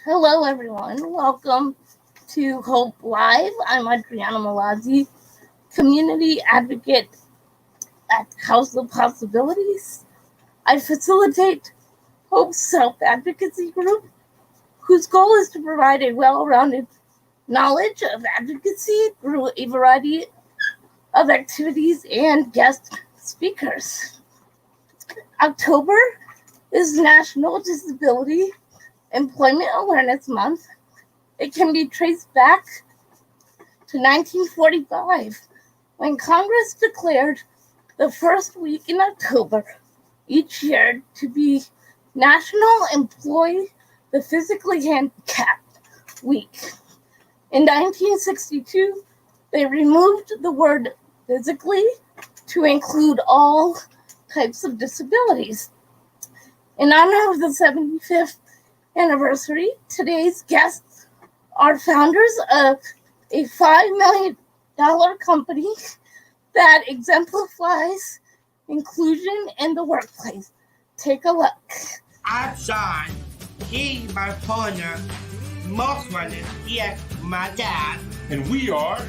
Hello, everyone. Welcome to Hope Live. I'm Adriana Malazzi, community advocate at House of Possibilities. I facilitate Hope's self-advocacy group, whose goal is to provide a well-rounded knowledge of advocacy through a variety of activities and guest speakers. October is National Disability Employment Awareness Month. It can be traced back to 1945, when Congress declared the first week in October each year to be National Employ the Physically Handicapped Week. In 1962, they removed the word physically to include all types of disabilities. In honor of the 75th anniversary, today's guests are founders of a $5 million company that exemplifies inclusion in the workplace. Take a look. I'm Sean. He's my partner. Most running. Yes, my dad. And we are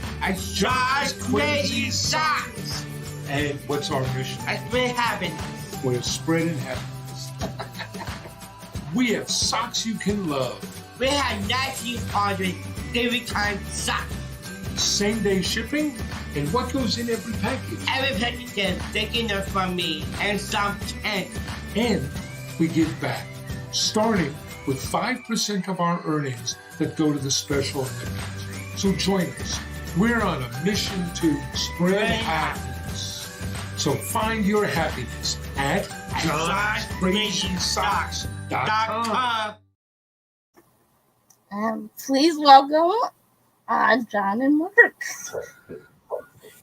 Josh Crazy Socks. And what's our mission? I spread happiness. We're spreading happiness. We have socks you can love. We have 1,900 every time socks. Same day shipping. And what goes in every package? Every package is taking us from me and some tank. And we give back, starting with 5% of our earnings that go to the Special Olympics. So join us. We're on a mission to spread happiness. So find your happiness at JoshCrazySocks.com. Please welcome John and Mark.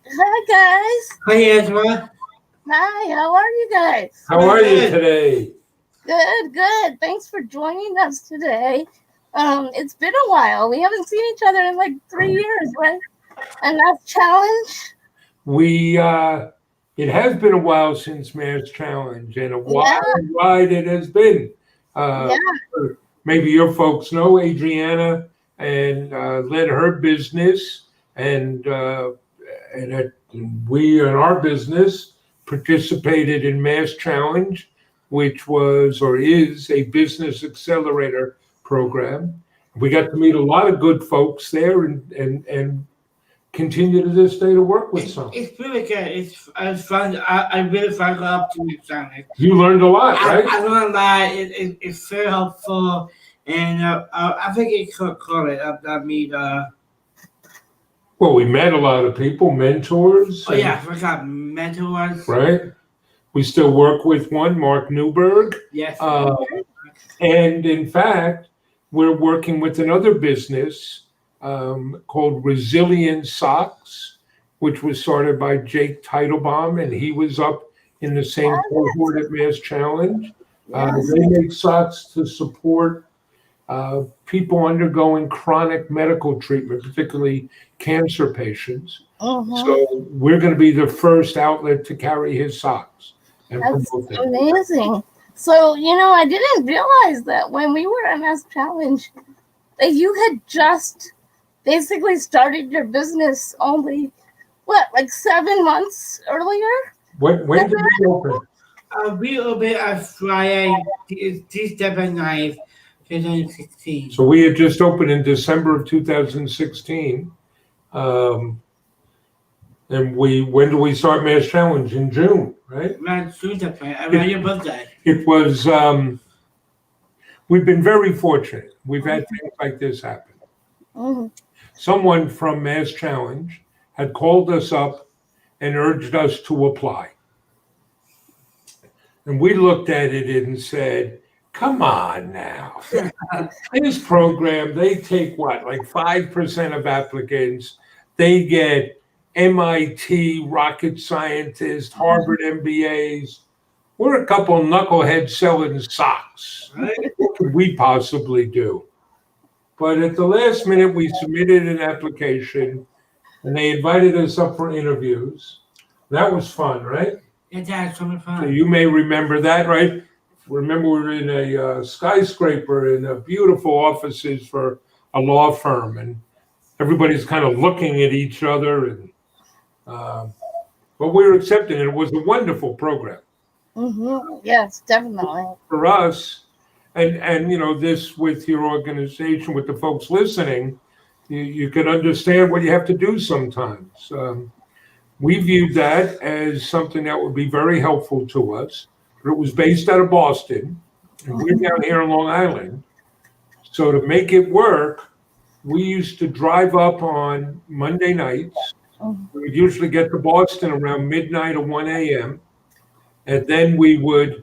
Hi, guys. Hi, Ezra. Hi, how are you guys? How are you today? Good. Thanks for joining us today. It's been a while. We haven't seen each other in like 3 years, right? And that's challenge. It has been a while since Mayor's Challenge, and a wild ride it has been. Maybe your folks know Adriana and led her business, and we in our business participated in Mayor's Challenge, which was or is a business accelerator program. We got to meet a lot of good folks there, and continue to this day to work with some. It's really good. It's fun. I really found up to it. You learned a lot, right? I learned a lot. It's very helpful, and I think it could call it. Well, we met a lot of people, mentors. Oh yeah, I forgot mentors. Right. We still work with one, Mark Newberg. Yes. And in fact, we're working with another business called Resilient Socks, which was started by Jake Teitelbaum, and he was up in the same cohort at Mass Challenge. They make socks to support people undergoing chronic medical treatment, particularly cancer patients. So we're going to be the first outlet to carry his socks. That's amazing. So, I didn't realize that when we were at Mass Challenge, that you had just basically started your business only, 7 months earlier? When did you open? We opened on Friday, December 9th, 2016. So we had just opened in December of 2016. And when do we start Mass Challenge? In June, right? Around your birthday. It was, we've been very fortunate. We've had things like this happen. Someone from Mass Challenge had called us up and urged us to apply. And we looked at it and said, come on now. This program, they take what, like 5% of applicants. They get MIT rocket scientists, Harvard MBAs. We're a couple knuckleheads selling socks. Right? What could we possibly do? But at the last minute, we submitted an application, and they invited us up for interviews. That was fun, right? Yeah, that's so much fun. So you may remember that, right? remember we were in a skyscraper in beautiful offices for a law firm, and everybody's kind of looking at each other, and but we were accepting it. It was a wonderful program Yes, definitely. for us, and this with your organization, with the folks listening, you can understand what you have to do sometimes. We viewed that as something that would be very helpful to us. It was based out of Boston, and we're down here in Long Island. So to make it work, we used to drive up on Monday nights. We would usually get to Boston around midnight or 1 a.m. And then we would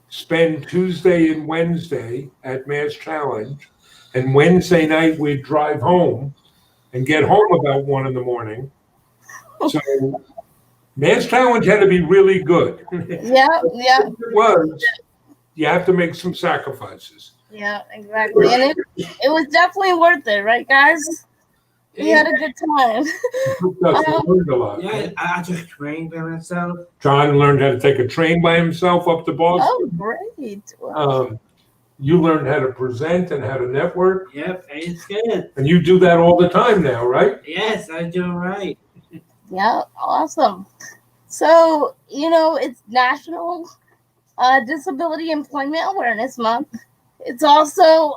spend Tuesday and Wednesday at Mass Challenge. And Wednesday night, we'd drive home and get home about 1 in the morning. So Mass Challenge had to be really good. Yeah. It was. You have to make some sacrifices. Yeah, exactly. And it was definitely worth it, right, guys? We had a good time. Learned a lot. Yeah, I took a train by myself. John learned how to take a train by himself up to Boston. Oh, great. You learned how to present and how to network. Yep, it's good. And you do that all the time now, right? Yes, I do right. Yeah, awesome. So, it's National Disability Employment Awareness Month. It's also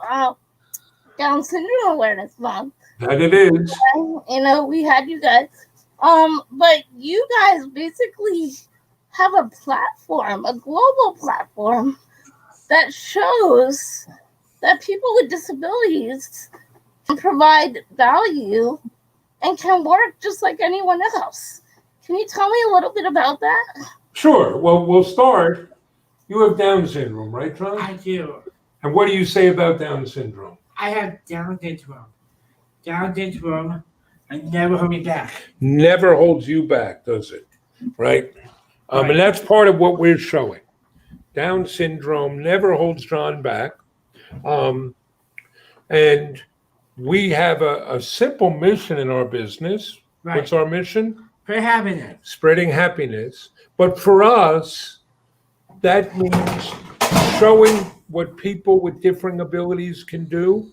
Down Syndrome Awareness Month. That it is. We had you guys. But you guys basically have a platform, a global platform that shows that people with disabilities can provide value and can work just like anyone else. Can you tell me a little bit about that? Sure. Well, we'll start. You have Down syndrome, right, John? I do. And what do you say about Down syndrome? I have Down syndrome. Down syndrome, and never hold me back. Never holds you back, does it? Right? And that's part of what we're showing. Down syndrome never holds John back. And we have a simple mission in our business. Right. What's our mission? For happiness. Spreading happiness. But for us, that means showing what people with different abilities can do.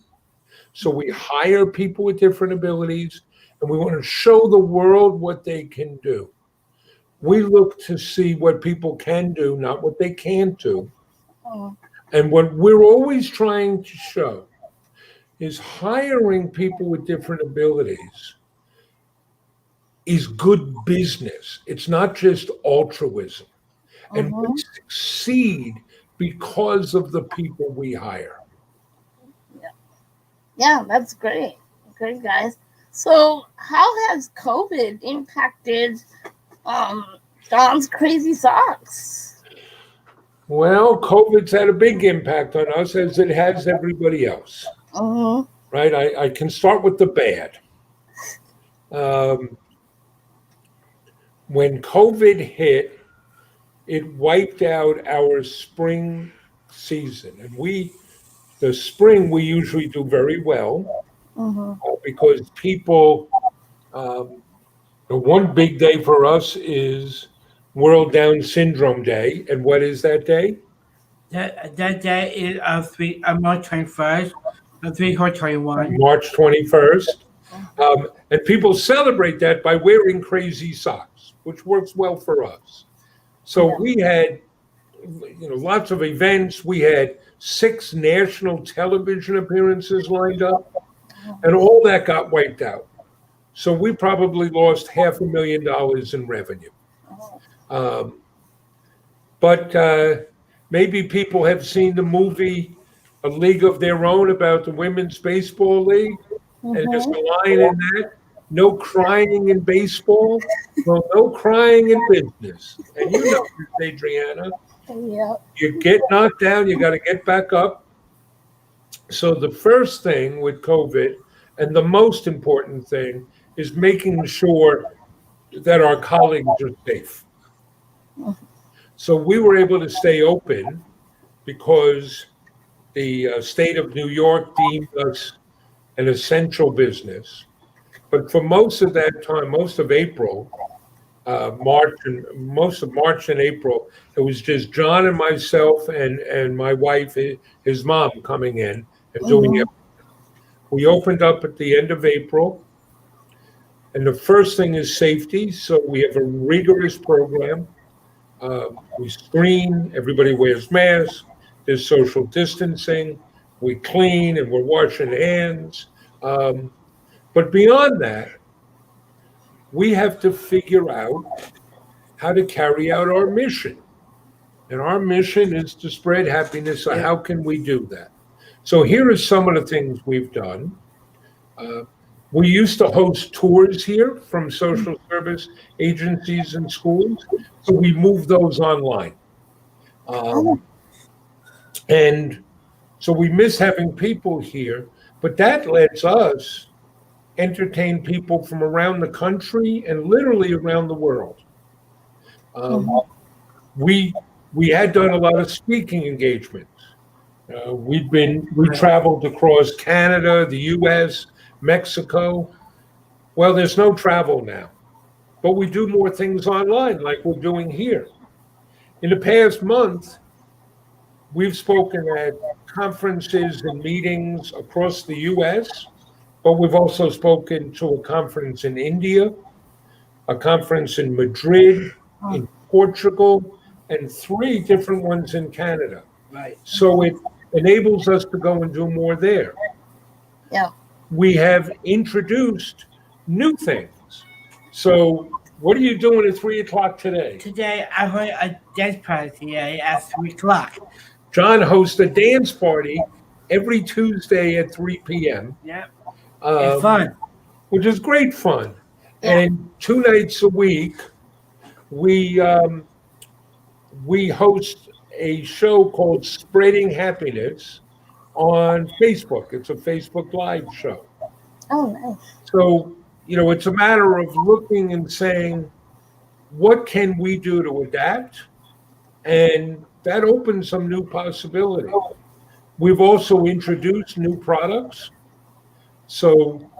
So we hire people with different abilities, and we want to show the world what they can do. We look to see what people can do, not what they can't do. And what we're always trying to show is hiring people with different abilities is good business. It's not just altruism. And we succeed because of the people we hire. Yeah, that's great. Great, guys. So how has COVID impacted Don's Crazy Socks? Well, COVID's had a big impact on us, as it has everybody else. Right? I can start with the bad. When COVID hit, it wiped out our spring season. And the spring, we usually do very well because people, the one big day for us is World Down Syndrome Day. And what is that day? That day is March 21st, 321. March 21st. And people celebrate that by wearing crazy socks, which works well for us. So we had, lots of events. We had 6 national television appearances lined up, and all that got wiped out. So we probably lost $500,000 in revenue. But maybe people have seen the movie A League of Their Own about the Women's Baseball League, and there's a line in that, no crying in baseball, well, no crying in business. And you know this, Adriana. Yeah. You get knocked down, you got to get back up. So the first thing with COVID, and the most important thing, is making sure that our colleagues are safe. So we were able to stay open because the state of New York deemed us an essential business. But for most of that time, most of April, March and most of March and April. It was just John and myself and my wife, his mom, coming in and doing it. We opened up at the end of April, and the first thing is safety. So we have a rigorous program. We screen, everybody wears masks, there's social distancing, we clean and we're washing hands. But beyond that, we have to figure out how to carry out our mission. And our mission is to spread happiness. So how can we do that? So here are some of the things we've done. We used to host tours here from social service agencies and schools, so we moved those online. And so we miss having people here, but that lets us entertain people from around the country and literally around the world. We had done a lot of speaking engagements. We traveled across Canada, the US, Mexico. Well, there's no travel now, but we do more things online like we're doing here. In the past month, we've spoken at conferences and meetings across the US, but we've also spoken to a conference in India, a conference in Madrid, in Portugal, and 3 different ones in Canada. Right. So it enables us to go and do more there. Yeah. We have introduced new things. So what are you doing at 3 o'clock today? Today, I heard a dance party at 3 o'clock. John hosts a dance party every Tuesday at 3 p.m. Yeah. It's fun. Which is great fun. Yeah. And 2 nights a week, we host a show called Spreading Happiness on Facebook. It's a Facebook Live show. Oh, nice. So, it's a matter of looking and saying, what can we do to adapt? And that opens some new possibilities. We've also introduced new products. So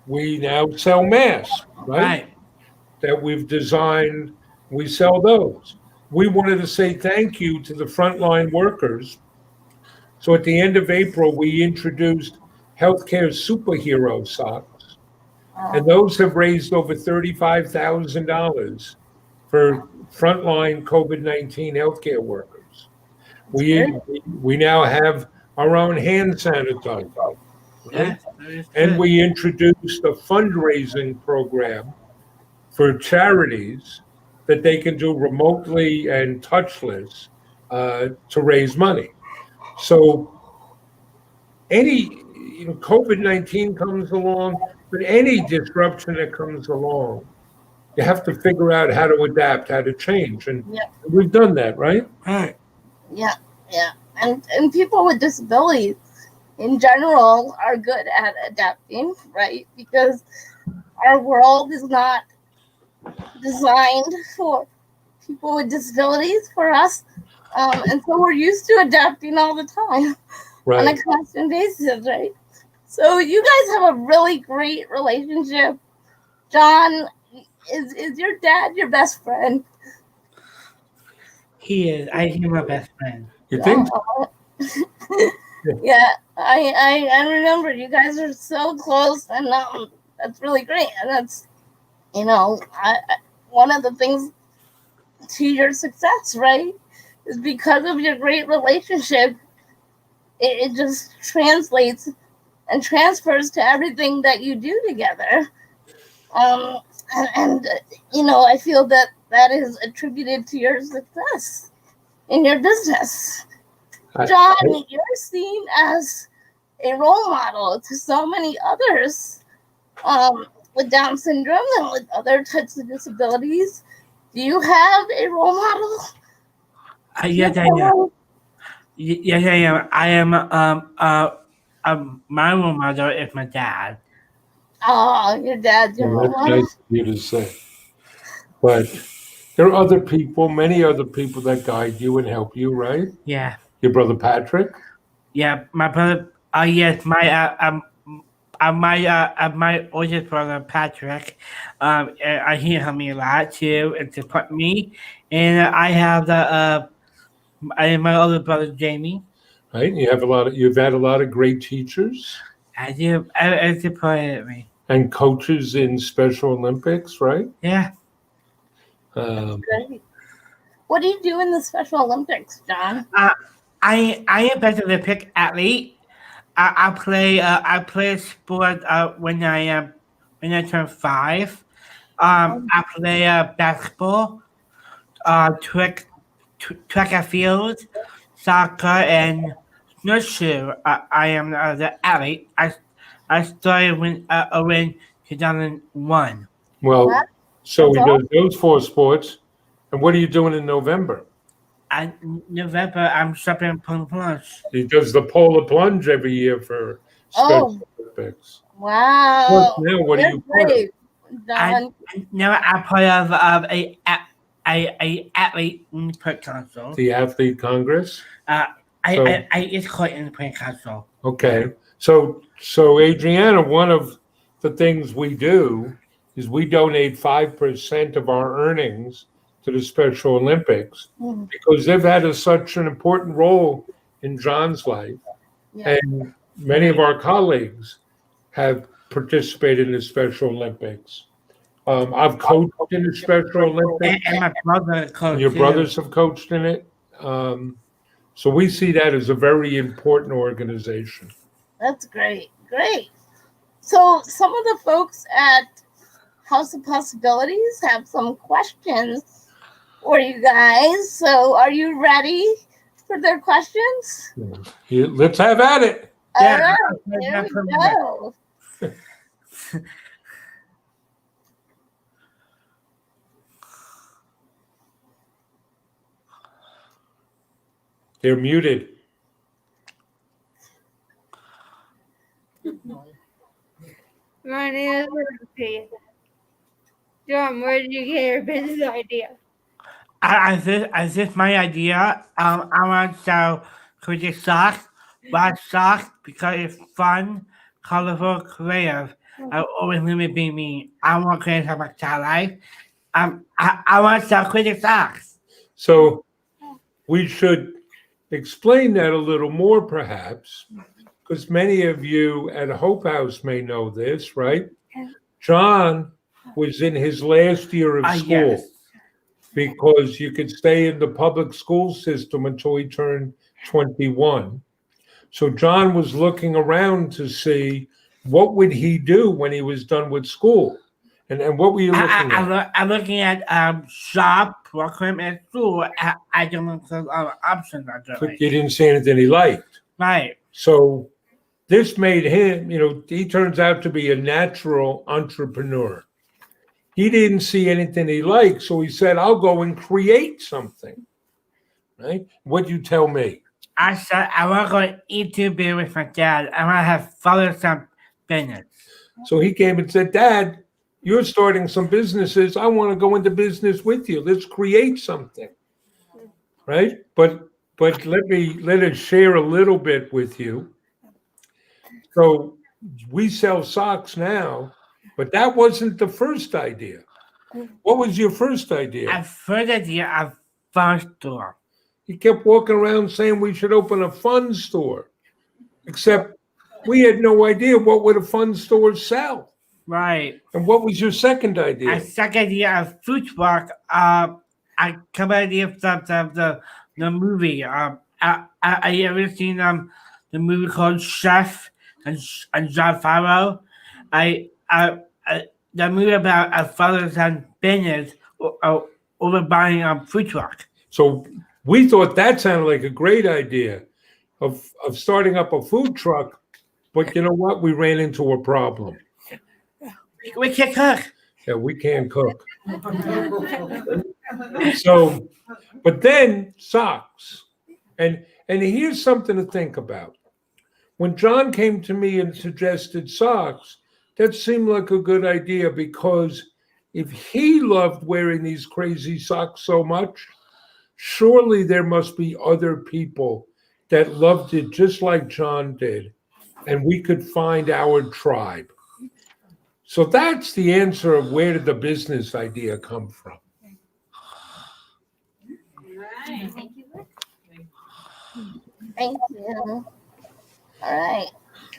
we now sell masks, right? That we've designed, we sell those. We wanted to say thank you to the frontline workers. So at the end of April, we introduced healthcare superhero socks. And those have raised over $35,000 for frontline COVID-19 healthcare workers. We now have our own hand sanitizer. Right? And we introduced a fundraising program for charities that they can do remotely and touchless to raise money. So COVID-19 comes along, but any disruption that comes along, you have to figure out how to adapt, how to change. And we've done that, right? Right. Yeah. And people with disabilities in general are good at adapting, right? Because our world is not designed for people with disabilities, for us. And so we're used to adapting all the time on a constant basis, right? So you guys have a really great relationship. John, is your dad your best friend? He is. I am my best friend. You think? Yeah, I remember you guys are so close, and that's really great. And that's, one of the things to your success, right, is because of your great relationship. It just translates and transfers to everything that you do together. I feel that is attributed to your success in your business. John, you're seen as a role model to so many others with Down syndrome and with other types of disabilities. Do you have a role model? Yes, I am. Yes, I am. I am. My role model is my dad. Oh, your dad's your role model. That's nice of you to say. But there are other people, many other people that guide you and help you, right? Yeah. Your brother Patrick? Yeah, my brother. Yes, my oldest brother Patrick, he helped me a lot too and support me, and I have my older brother Jamie. Right? You've had a lot of great teachers I do. I supported me. and coaches in Special Olympics, right? Yeah. Great. What do you do in the Special Olympics, John? I am an Olympic athlete. I play sport when I turn 5. I play basketball, track and field, soccer, and snowshoe. I am the athlete. I started when 2001. Well, Wow. so he That's does those 4 sports. And what are you doing in November? In November, I'm jumping plunge. He does the polar plunge every year for Special Olympics. Wow. Now, what are You're you part of? great, John. Now I'm part of a athlete input council. The Athlete Congress? It's called input council. Okay. So Adriana, one of the things we do is we donate 5% of our earnings to the Special Olympics because they've had such an important role in John's life. Yeah. And many of our colleagues have participated in the Special Olympics. I've coached in the Special Olympics. And my brother coached. Your brothers have coached in it. So we see that as a very important organization. That's great. Great. So some of the folks at House of Possibilities have some questions for you guys. So are you ready for their questions? Let's have at it. All Yeah, right, here we go. They're muted. My name is Ruby. John, where did you get your business idea? Is this my idea? I want to sell cricket socks, black socks, because it's fun, colorful, creative. I always limit being me. I want to create my child life. I want to sell cricket socks. So we should explain that a little more, perhaps, because many of you at Hope House may know this, right? John was in his last year of school. Yes. Because you could stay in the public school system until he turned 21. So John was looking around to see what would he do when he was done with school. And what were you looking at? I'm looking at shop, program, and school. I don't know options. But you didn't see anything he liked. Right. So this made him, he turns out to be a natural entrepreneur. He didn't see anything he liked, so he said, I'll go and create something. Right? What'd you tell me? I said I want to go eat too big with my dad. I want to have father-son business. So he came and said, Dad, you're starting some businesses. I want to go into business with you. Let's create something. Right? But let us share a little bit with you. So we sell socks now, but that wasn't the first idea. What was your first idea? At first idea, a fun store. He kept walking around saying we should open a fun store, except we had no idea what would a fun store sell. Right. And what was your second A idea? second idea, a food truck. I come idea from the movie. I ever seen the movie called Chef and John Farrow. The movie about a father-son business over buying a food truck. So we thought that sounded like a great idea of starting up a food truck. But you know what? We ran into a problem. We can't cook. Yeah, we can't cook. So, but then socks. And here's something to think about. When John came to me and suggested socks, that seemed like a good idea because if he loved wearing these crazy socks so much, surely there must be other people that loved it just like John did. and we could find our tribe. So that's the answer of where did the business idea come from. Thank you. All right.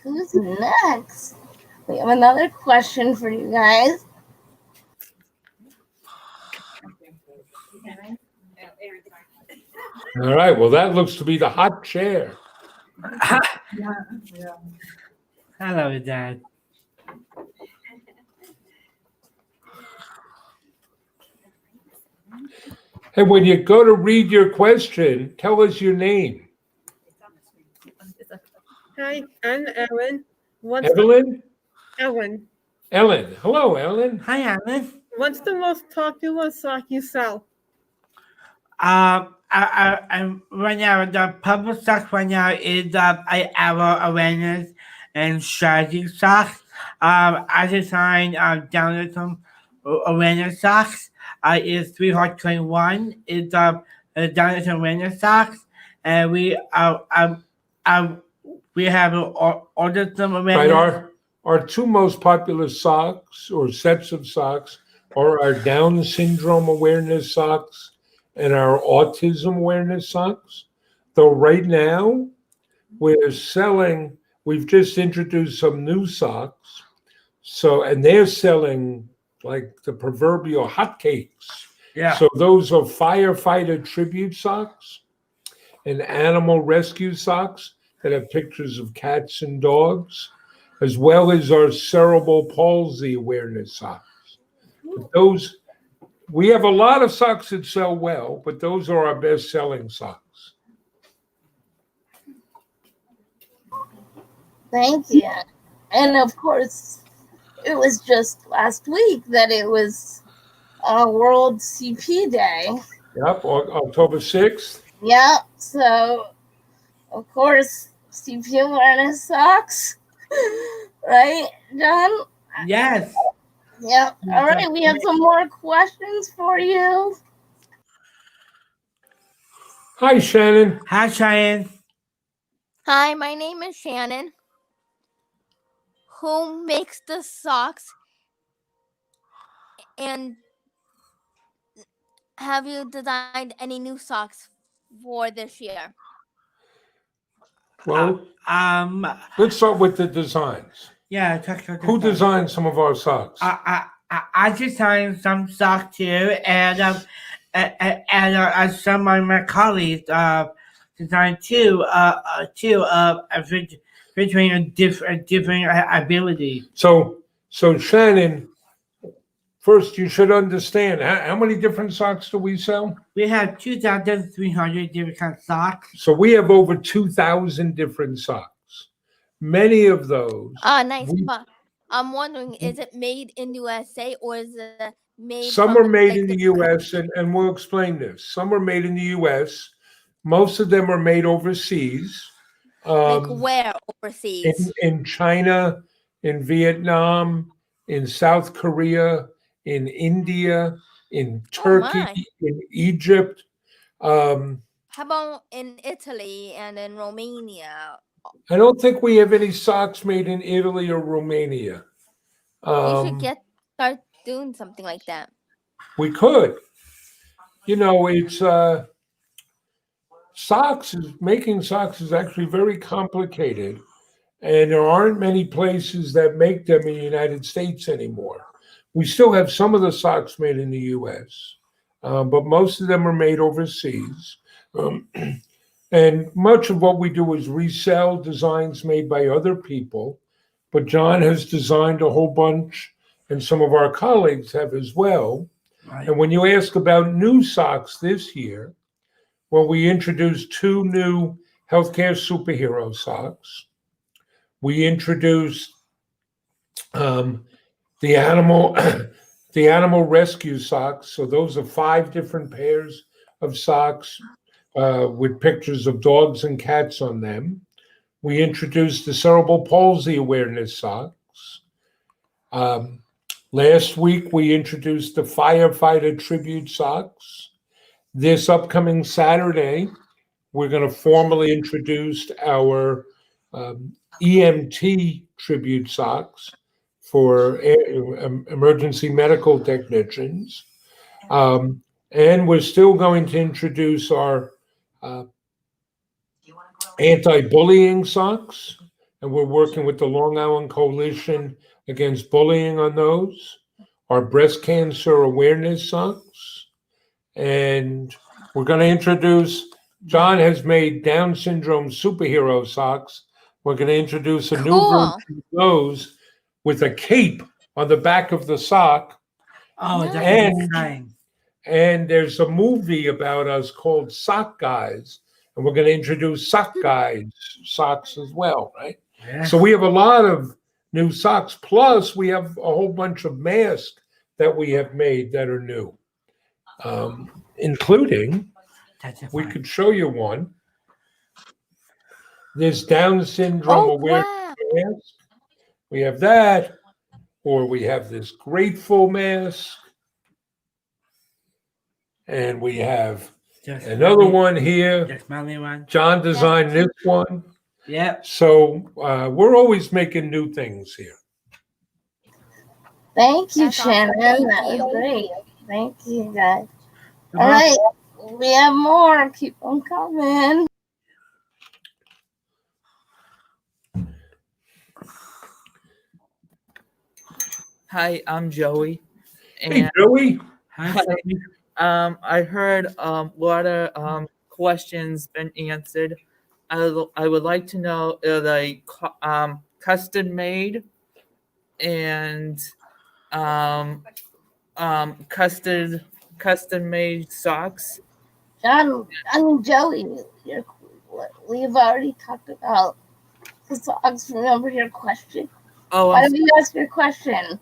Who's next? We have another question for you guys. All right, well, that looks to be the hot chair. Hello, Dad. And when you go to read your question, tell us your name. Hi, I'm Ellen. Evelyn? Ellen? Ellen. Hello, Ellen. Hi, Alan. What's the most popular sock you sell? I'm right now the public stock right now is our awareness and strategy stocks. I designed journalism awareness stocks. Is 321 is journalism awareness stocks, and we have ordered them Right, awareness. our two most popular socks or sets of socks are our Down syndrome awareness socks and our autism awareness socks. Though right now we've just introduced some new socks. So, and they're selling like the proverbial hotcakes. Yeah. So those are firefighter tribute socks and animal rescue socks that have pictures of cats and dogs, as well as our cerebral palsy awareness socks. But those, we have a lot of socks that sell well, but those are our best selling socks. Thank you. And of course, it was just last week that it was World CP Day. Yep, October 6th. Yep. So, of course, CP awareness socks. Right, John? Yes. Yep. All right. We have some more questions for you. Hi, Shannon. Hi, Cheyenne. Hi, my name is Shannon. Who makes the socks? And have you designed any new socks for this year? Well, Um. let's start with the designs. Yeah. Talk about Who this. designed some of our socks? I designed some socks too, and some of my colleagues designed two featuring a different ability. So Shannon, first you should understand how many different socks do we sell? We have 2,300 different kinds of socks. So we have over 2,000 different socks. Many of those. Nice. But I'm wondering, is it made in USA or is it made? Some from, are made like, in the different US, and we'll explain this. Some are made in the US. Most of them are made overseas. Like where overseas? In China, in Vietnam, in South Korea, in India, in Turkey, my. in Egypt. How about in Italy and in Romania? I don't think we have any socks made in Italy or Romania. We should start doing something like that. We could. You know, it's making socks is actually very complicated, and there aren't many places that make them in the United States anymore. We still have some of the socks made in the US, but most of them are made overseas. And much of what we do is resell designs made by other people. But John has designed a whole bunch, and some of our colleagues have as well. Right. And when you ask about new socks this year, well, we introduced two new healthcare superhero socks. We introduced the animal rescue socks. So those are 5 different pairs of socks with pictures of dogs and cats on them. We introduced the cerebral palsy awareness socks. Last week, we introduced the firefighter tribute socks. This upcoming Saturday, we're going to formally introduce our EMT tribute socks for emergency medical technicians. And we're still going to introduce our anti-bullying socks, and we're working with the Long Island Coalition Against Bullying on those. Our breast cancer awareness socks, and we're going to introduce. John has made Down syndrome superhero socks. We're going to introduce a new version Cool. of those with a cape on the back of the sock. Oh, that's And- exciting. And there's a movie about us called Sock Guys, and we're going to introduce Sock Guys socks as well, right? Yeah. So we have a lot of new socks. Plus, we have a whole bunch of masks that we have made that are new, including, That's we fine. could show you one. This Down syndrome Oh, awareness wow. mask. We have that, or we have this grateful mask. And we have Just another smelly- one here. Just smelly one. John designed this one. Yep. So we're always making new things here. Thank you, That's awesome. Shannon. Thank That was you. great. Thank you, guys. All right, we have more. Keep them coming. Hi, I'm Joey. Hey, And Joey. Hi, I heard a lot of questions been answered. I would like to know are they custom made and custom made socks? John, Joey, we've already talked about the socks. Remember your question? Oh, Why I'm, don't you ask your question?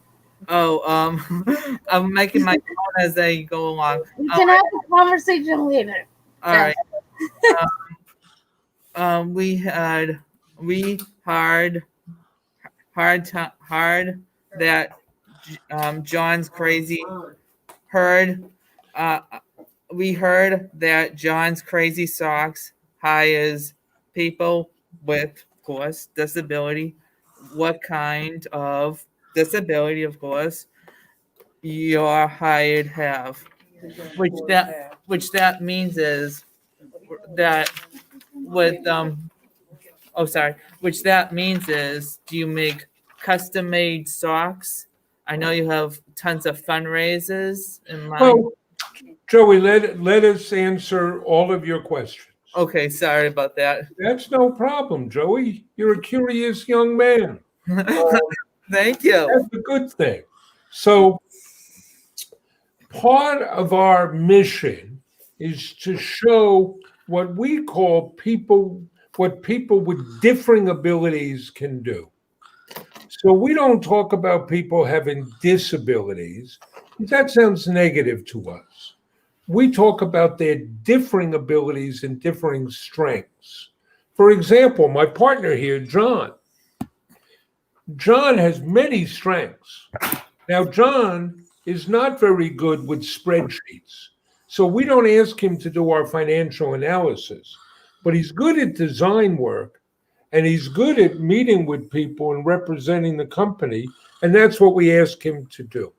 I'm making my own as I go along. We can have a conversation later. All right. We heard that John's crazy. We heard that John's crazy socks hires people with, of course, disability. What kind of disability, of course, your hired have? Which that means is that with which that means is, do you make custom made socks? I know you have tons of fundraisers in mind. Well, Joey, let us answer all of your questions. Okay, sorry about that. That's no problem, Joey. You're a curious young man. Thank you. That's a good thing. So part of our mission is to show what we call what people with differing abilities can do. So we don't talk about people having disabilities. That sounds negative to us. We talk about their differing abilities and differing strengths. For example, my partner here, John. John has many strengths. Now, John is not very good with spreadsheets. So we don't ask him to do our financial analysis, but he's good at design work and he's good at meeting with people and representing the company. And that's what we ask him to do.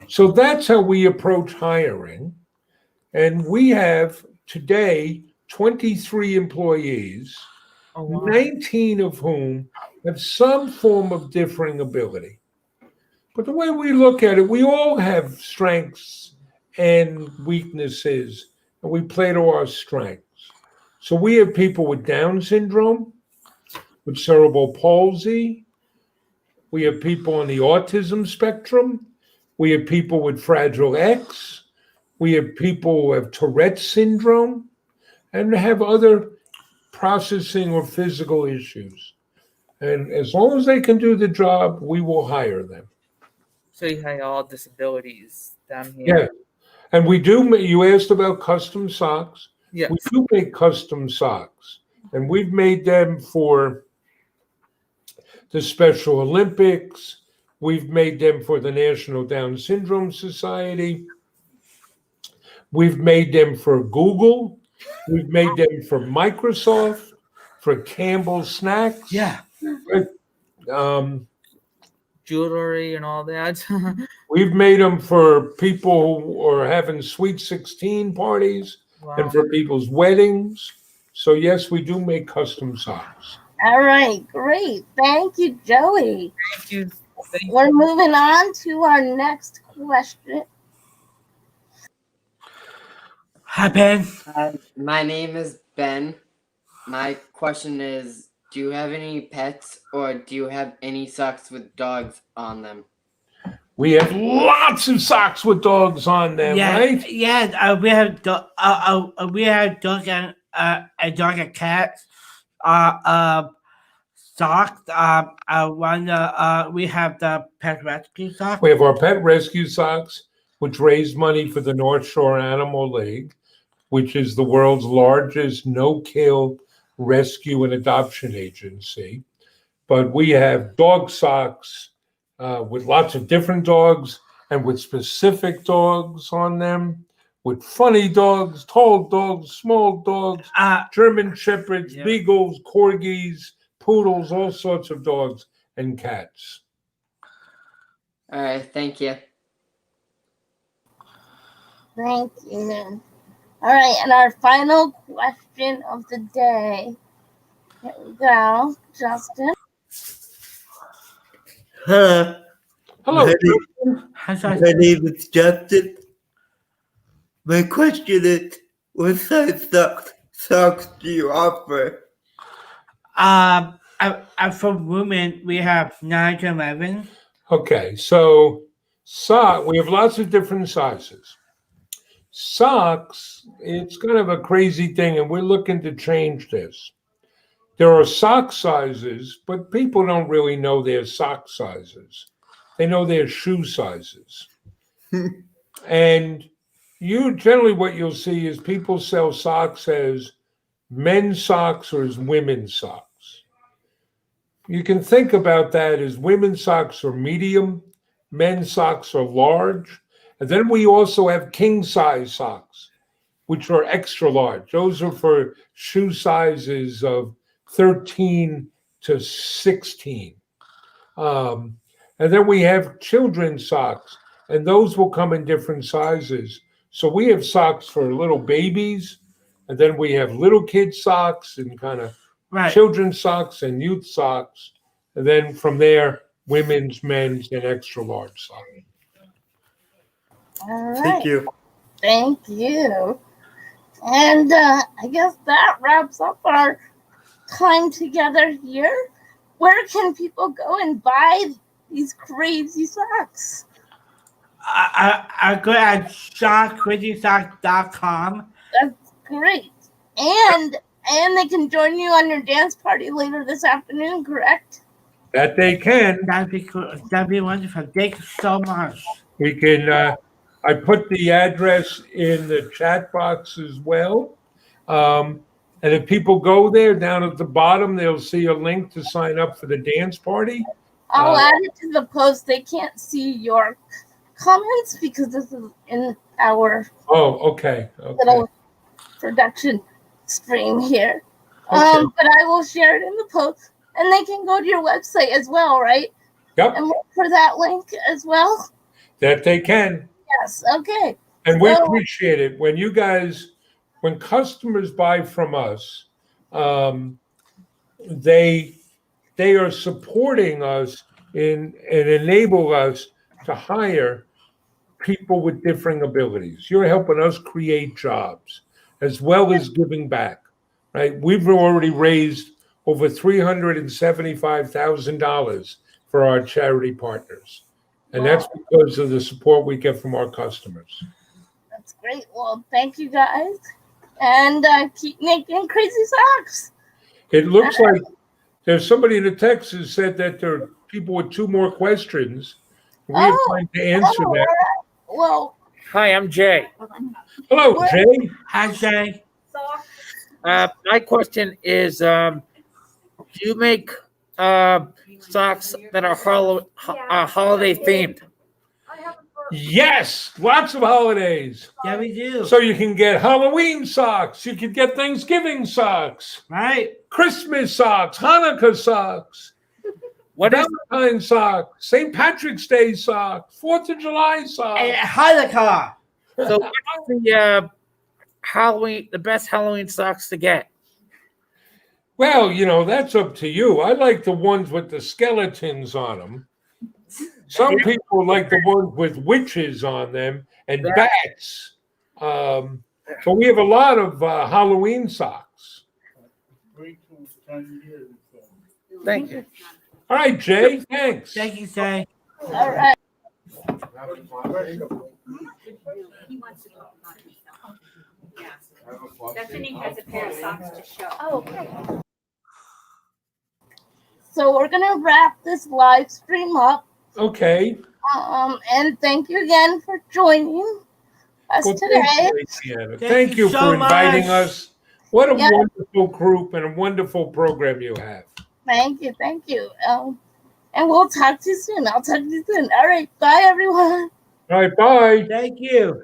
So that's how we approach hiring. And we have today 23 employees, Oh, wow. 19 of whom have some form of differing ability. But the way we look at it, we all have strengths and weaknesses, and we play to our strengths. So we have people with Down syndrome, with cerebral palsy. We have people on the autism spectrum. We have people with Fragile X. We have people who have Tourette's syndrome and have other processing or physical issues. And as long as they can do the job, we will hire them. So you have all disabilities down here. Yeah. And we do, you asked about custom socks. Yes. We do make custom socks. And we've made them for the Special Olympics. We've made them for the National Down Syndrome Society. We've made them for Google. We've made them for Microsoft. for Campbell snacks. Yeah. Um, Jewelry and all that. we've made them for people who are having sweet 16 parties Wow. and for people's weddings. So yes, we do make custom socks. All right, great. Thank you, Joey. Thank you. Thank We're moving on to our next question. Hi, Ben. Hi, my name is Ben. My question is, do you have any pets or do you have any socks with dogs on them? We have lots of socks with dogs on them, Yeah, right? yeah. We have dog and a dog and cat. Socks. We have the pet rescue socks. We have our pet rescue socks, which raise money for the North Shore Animal League, which is the world's largest no-kill rescue and adoption agency. But we have dog socks with lots of different dogs and with specific dogs on them, with funny dogs, tall dogs, small dogs, German shepherds, Yeah. beagles, corgis, poodles, all sorts of dogs and cats. All right, thank you. Thank you. All right, and our final question of the day. Here we go, Justin. Hello. Hello, My Justin. My name is Justin. My question is, what size socks do you offer? For women, we have 9 to 11. Okay, so we have lots of different sizes. Socks, it's kind of a crazy thing, and we're looking to change this. There are sock sizes, but people don't really know their sock sizes. They know their shoe sizes. And generally what you'll see is people sell socks as men's socks or as women's socks. You can think about that as women's socks are medium, men's socks are large, and then we also have king size socks, which are extra large. Those are for shoe sizes of 13 to 16. And then we have children's socks, and those will come in different sizes. So we have socks for little babies, and then we have little kid socks and kind of children's socks and youth socks. And then from there, women's, men's, and extra large socks. All right. Thank you. Thank you. And I guess that wraps up our time together here. Where can people go and buy these crazy socks? I go at shopcrazysocks.com. That's great. And they can join you on your dance party later this afternoon, correct? That they can. That'd be wonderful. Thank you so much. We can. I put the address in the chat box as well. And if people go there, down at the bottom, they'll see a link to sign up for the dance party. I'll add it to the post. They can't see your comments because this is in our okay. little production stream here. Okay. But I will share it in the post. And they can go to your website as well, right? Yep. And look for that link as well. That they can. Yes. Okay. And we appreciate it when customers buy from us, they are supporting us and enable us to hire people with differing abilities. You're helping us create jobs as well as giving back, right? We've already raised over $375,000 for our charity partners. And that's because of the support we get from our customers. That's great. Well, thank you guys. And keep making crazy socks. It looks like there's somebody in the text who said that there are people with 2 more questions. We have time to answer that. Well, Hi, I'm Jay. Hello, Jay. Hi, Jay. My question is, do you make socks that are holiday themed? Yes, lots of holidays. Yeah, we do. So you can get Halloween socks. You can get Thanksgiving socks. Right. Christmas socks. Hanukkah socks. What is Valentine's socks. St. Patrick's Day socks. 4th of July socks. And Hanukkah. so? What's the Halloween? The best Halloween socks to get? Well, you know, that's up to you. I like the ones with the skeletons on them. Some people like the ones with witches on them and bats. So we have a lot of Halloween socks. Thank you. All right, Jay, thanks. Thank you, Jay. All right. He wants to talk about himself. Yeah. Stephanie has a pair of socks to show. Oh, okay. So we're gonna wrap this live stream up. Okay. And thank you again for joining us Well, today. thank you, Adriana. Thank you so for inviting much. us. What a Yeah. wonderful group and a wonderful program you have. Thank you. And we'll talk to you soon. I'll talk to you soon. All right. Bye, everyone. All right, bye. Thank you.